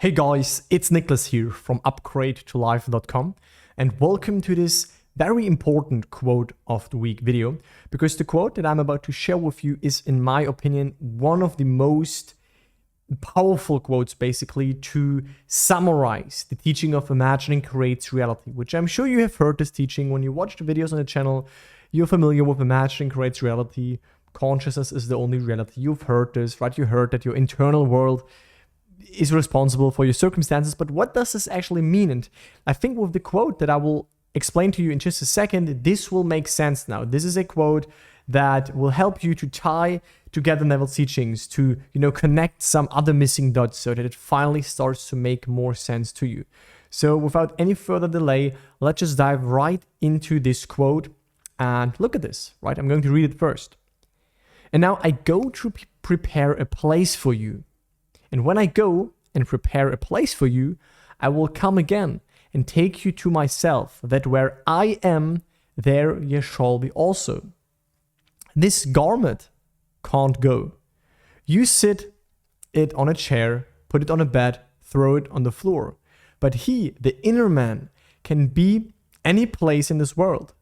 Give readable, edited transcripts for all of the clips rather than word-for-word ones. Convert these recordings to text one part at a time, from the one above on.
Hey guys, it's Nicholas here from upgradeToLife.com and welcome to this very important quote of the week video, because the quote that I'm about to share with you is, in my opinion, one of the most powerful quotes basically to summarize the teaching of imagining creates reality, which I'm sure you have heard this teaching. When you watch the videos on the channel, you're familiar with imagining creates reality. Consciousness is the only reality. You've heard this, right? You heard that your internal world is responsible for your circumstances, but what does this actually mean? And I think with the quote that I will explain to you in just a second, this will make sense now. This is a quote that will help you to tie together Neville's teachings, to, connect some other missing dots so that it finally starts to make more sense to you. So without any further delay, let's just dive right into this quote and look at this, right? I'm going to read it first. And now I go to prepare a place for you. And when I go and prepare a place for you, I will come again and take you to myself, that where I am, there ye shall be also. This garment can't go. You sit it on a chair, put it on a bed, throw it on the floor. But he, the inner man, can be any place in this world.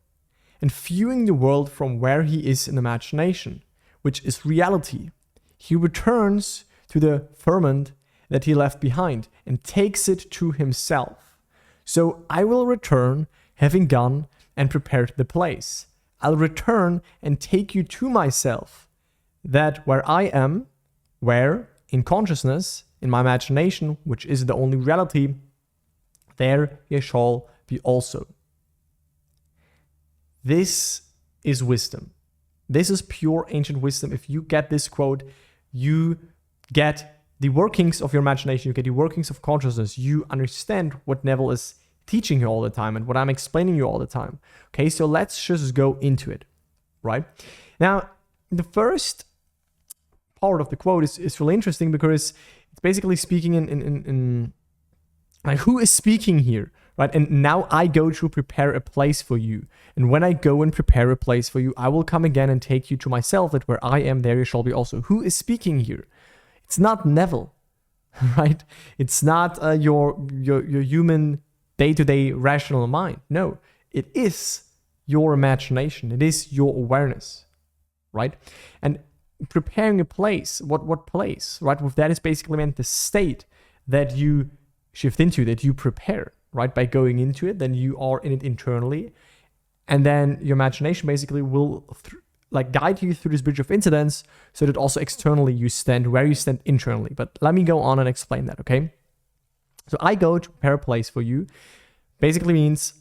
And viewing the world from where he is in imagination, which is reality, he returns to the ferment that he left behind and takes it to himself. So I will return, having gone and prepared the place. I'll return and take you to myself, that where I am, where, in consciousness, in my imagination, which is the only reality, there ye shall be also. This is wisdom. This is pure ancient wisdom. If you get this quote, you get the workings of your imagination, you get the workings of consciousness, you understand what Neville is teaching you all the time and what I'm explaining you all the time. Okay, so let's just go into it, right? Now, the first part of the quote is really interesting because it's basically speaking in like, who is speaking here, right? And now I go to prepare a place for you. And when I go and prepare a place for you, I will come again and take you to myself, that where I am, there you shall be also. Who is speaking here? It's not Neville, right? It's not your human day-to-day rational mind. No, it is your imagination. It is your awareness, right? And preparing a place, what place, right? With that is basically meant the state that you shift into, that you prepare, right? By going into it, then you are in it internally. And then your imagination basically will guide you through this bridge of incidents so that also externally you stand where you stand internally. But let me go on and explain that, okay? So I go to prepare a place for you basically means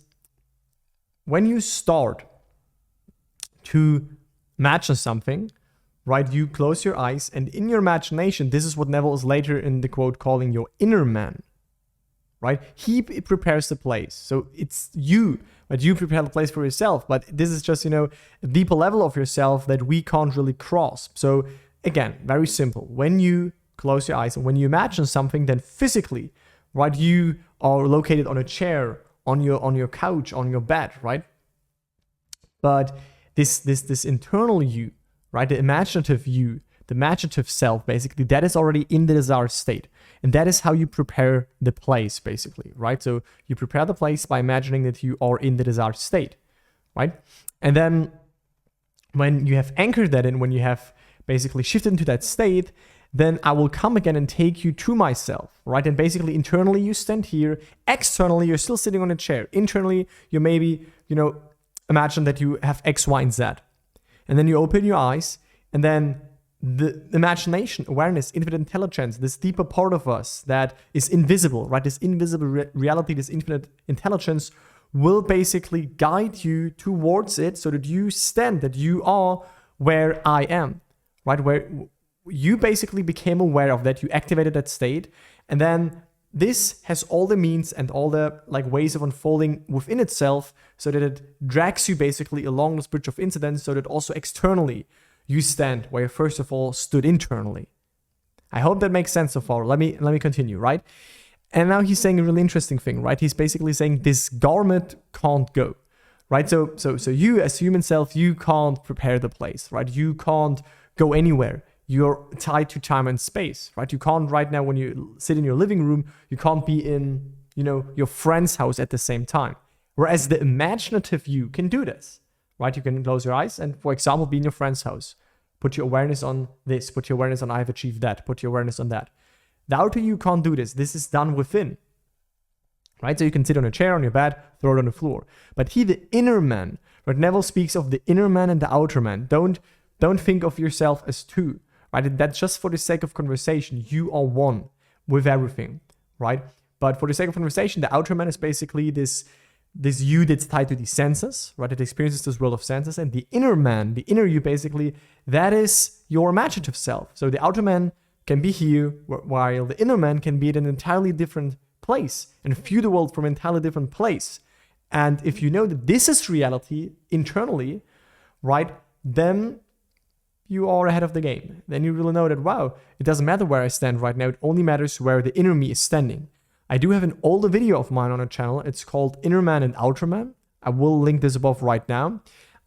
when you start to imagine something, right, you close your eyes and in your imagination, this is what Neville is later in the quote calling your inner man, right? He prepares the place. So it's you, but you prepare the place for yourself. But this is just, a deeper level of yourself that we can't really cross. So again, very simple. When you close your eyes and when you imagine something, then physically, right, you are located on a chair, on your couch, on your bed, right? But this internal you, right, the imaginative you, the imaginative self, basically, that is already in the desired state. And that is how you prepare the place, basically, right? So you prepare the place by imagining that you are in the desired state, right? And then when you have anchored that in, when you have basically shifted into that state, then I will come again and take you to myself, right? And basically, internally, you stand here. Externally, you're still sitting on a chair. Internally, you maybe, imagine that you have X, Y, and Z. And then you open your eyes, and then the imagination, awareness, infinite intelligence, this deeper part of us that is invisible, right? This invisible reality, this infinite intelligence will basically guide you towards it so that you stand, that you are where I am, right? Where you basically became aware of that, you activated that state, and then this has all the means and all the ways of unfolding within itself so that it drags you basically along this bridge of incidents so that also externally you stand where you first of all stood internally. I hope that makes sense so far. Let me continue, right? And now he's saying a really interesting thing, right? He's basically saying this garment can't go, right? So you as human self, you can't prepare the place, right? You can't go anywhere. you're tied to time and space, right? You can't right now, when you sit in your living room, you can't be in, your friend's house at the same time. Whereas the imaginative you can do this, right? You can close your eyes and, for example, be in your friend's house. Put your awareness on this. Put your awareness on I've achieved that. Put your awareness on that. The outer you can't do this. This is done within, right? So you can sit on a chair, on your bed, throw it on the floor. But the inner man, right? Neville speaks of the inner man and the outer man. Don't think of yourself as two, right? That's just for the sake of conversation. You are one with everything, right? But for the sake of conversation, the outer man is basically this you that's tied to the senses, right? It experiences this world of senses. And the inner man, the inner you, basically, that is your imaginative self. So the outer man can be here, while the inner man can be at an entirely different place and view the world from an entirely different place. And if you know that this is reality internally, right, then you are ahead of the game. Then you really know that, wow, it doesn't matter where I stand right now. It only matters where the inner me is standing. I do have an older video of mine on a channel. It's called Inner Man and Outer Man. I will link this above right now.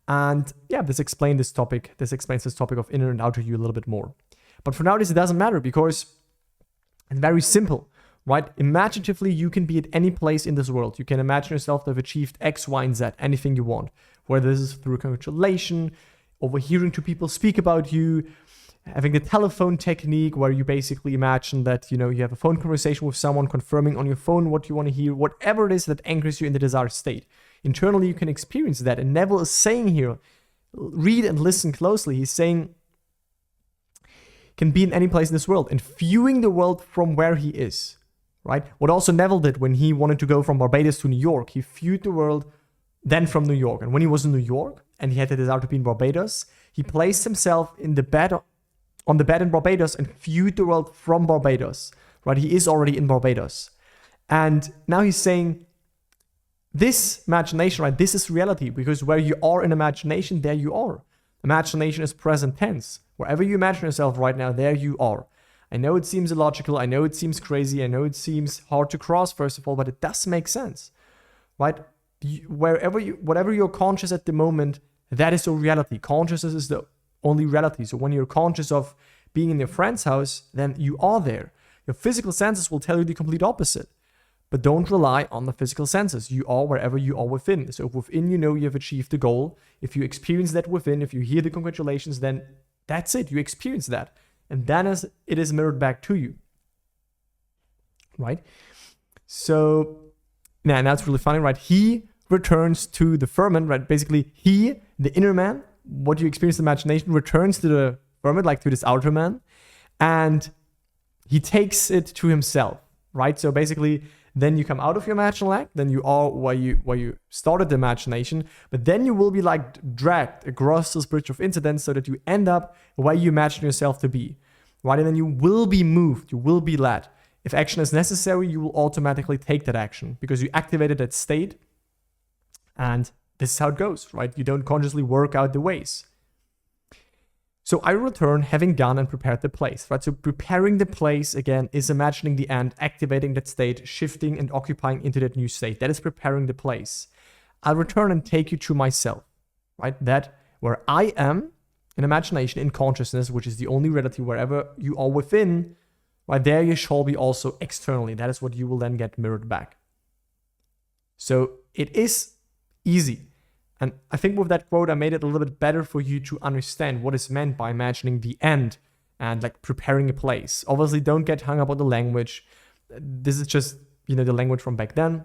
And yeah, this explains this topic of inner and outer you a little bit more. But for now, this doesn't matter because it's very simple, right? Imaginatively, you can be at any place in this world. You can imagine yourself to have achieved X, Y, and Z, anything you want. Whether this is through congratulation, overhearing two people speak about you, having the telephone technique where you basically imagine that, you have a phone conversation with someone, confirming on your phone what you want to hear, whatever it is that anchors you in the desired state. Internally, you can experience that. And Neville is saying here, read and listen closely. He's saying, can be in any place in this world and viewing the world from where he is, right? What also Neville did when he wanted to go from Barbados to New York, he viewed the world then from New York. And when he was in New York and he had the desire to be in Barbados, he placed himself on the bed in Barbados and viewed the world from Barbados, right? He is already in Barbados. And now he's saying, this imagination, right? This is reality, because where you are in imagination, there you are. Imagination is present tense. Wherever you imagine yourself right now, there you are. I know it seems illogical. I know it seems crazy. I know it seems hard to cross, first of all, but it does make sense, right? Whatever you're conscious at the moment, that is your reality. Consciousness is the only reality. So when you're conscious of being in your friend's house, then you are there. Your physical senses will tell you the complete opposite. But don't rely on the physical senses. You are wherever you are within. So if within you have achieved the goal, if you experience that within, if you hear the congratulations, then that's it. You experience that. And then it is mirrored back to you. Right? So now it's really funny, right? He returns to the ferment, right? Basically, the inner man, what you experience in imagination, returns to the ferment, like to this outer man, and he takes it to himself, right? So basically, then you come out of your imaginal act, then you are where you started the imagination, but then you will be like dragged across this bridge of incidents so that you end up where you imagine yourself to be, right? And then you will be moved, you will be led. If action is necessary, you will automatically take that action because you activated that state, and this is how it goes, right? You don't consciously work out the ways. So I return having done and prepared the place, right? So preparing the place, again, is imagining the end, activating that state, shifting and occupying into that new state. That is preparing the place. I'll return and take you to myself, right? That where I am in imagination, in consciousness, which is the only reality wherever you are within, right? There you shall be also externally. That is what you will then get mirrored back. So it is easy. And I think with that quote, I made it a little bit better for you to understand what is meant by imagining the end and like preparing a place. Obviously, don't get hung up on the language. This is just, the language from back then.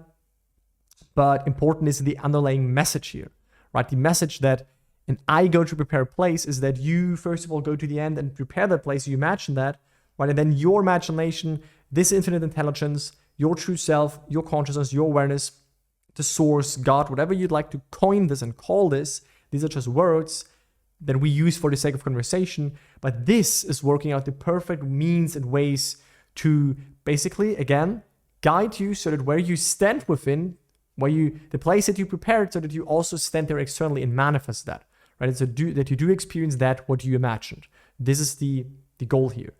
But important is the underlying message here, right? The message that an I go to prepare a place is that you, first of all, go to the end and prepare that place. You imagine that, right? And then your imagination, this infinite intelligence, your true self, your consciousness, your awareness, the source, God, whatever you'd like to coin this and call this, these are just words that we use for the sake of conversation, but this is working out the perfect means and ways to basically, again, guide you so that where you stand within, the place that you prepared, so that you also stand there externally and manifest that, right? So that you do experience that, what you imagined. This is the goal here,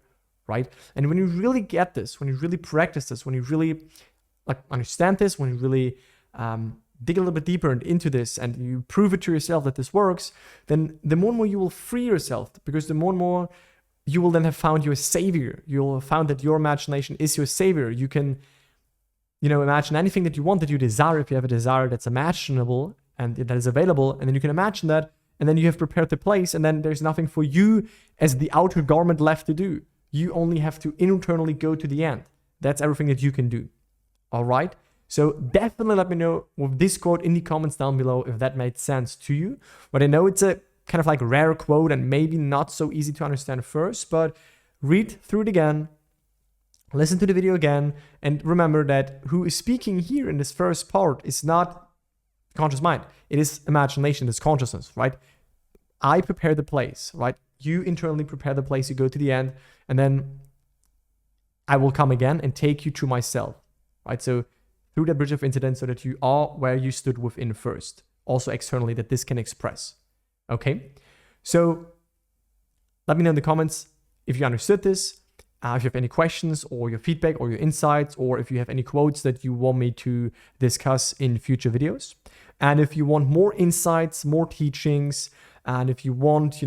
right? And when you really get this, when you really practice this, when you really understand this, when you really dig a little bit deeper into this and you prove it to yourself that this works, then the more and more you will free yourself, because the more and more you will then have found your savior. You'll have found that your imagination is your savior. You can, imagine anything that you want, that you desire, if you have a desire that's imaginable and that is available, and then you can imagine that, and then you have prepared the place, and then there's nothing for you as the outer garment left to do. You only have to internally go to the end. That's everything that you can do. All right? So definitely let me know with this quote in the comments down below if that made sense to you. But I know it's a kind of like rare quote and maybe not so easy to understand first, but read through it again, listen to the video again, and remember that who is speaking here in this first part is not conscious mind. It is imagination, it's consciousness, right? I prepare the place, right? You internally prepare the place, you go to the end, and then I will come again and take you to myself, right? So through that bridge of incident, so that you are where you stood within first. Also externally, that this can express. Okay? So let me know in the comments if you understood this, if you have any questions or your feedback or your insights, or if you have any quotes that you want me to discuss in future videos. And if you want more insights, more teachings, and if you want,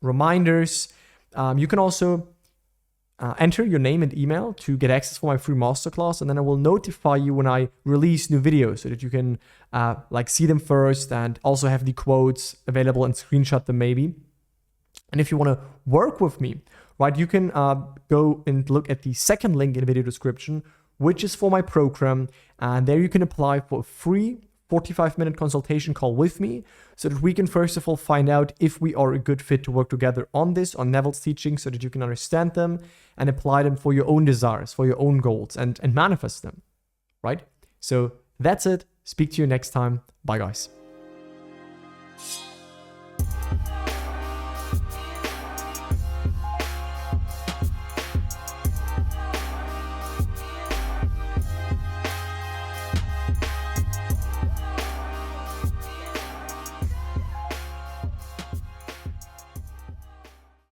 reminders, you can also enter your name and email to get access for my free masterclass, and then I will notify you when I release new videos so that you can see them first and also have the quotes available and screenshot them maybe. And if you want to work with me, right, you can go and look at the second link in the video description, which is for my program, and there you can apply for a free 45-minute consultation call with me so that we can first of all find out if we are a good fit to work together on Neville's teachings, so that you can understand them and apply them for your own desires, for your own goals, and manifest them, right? So that's it. Speak to you next time. Bye, guys.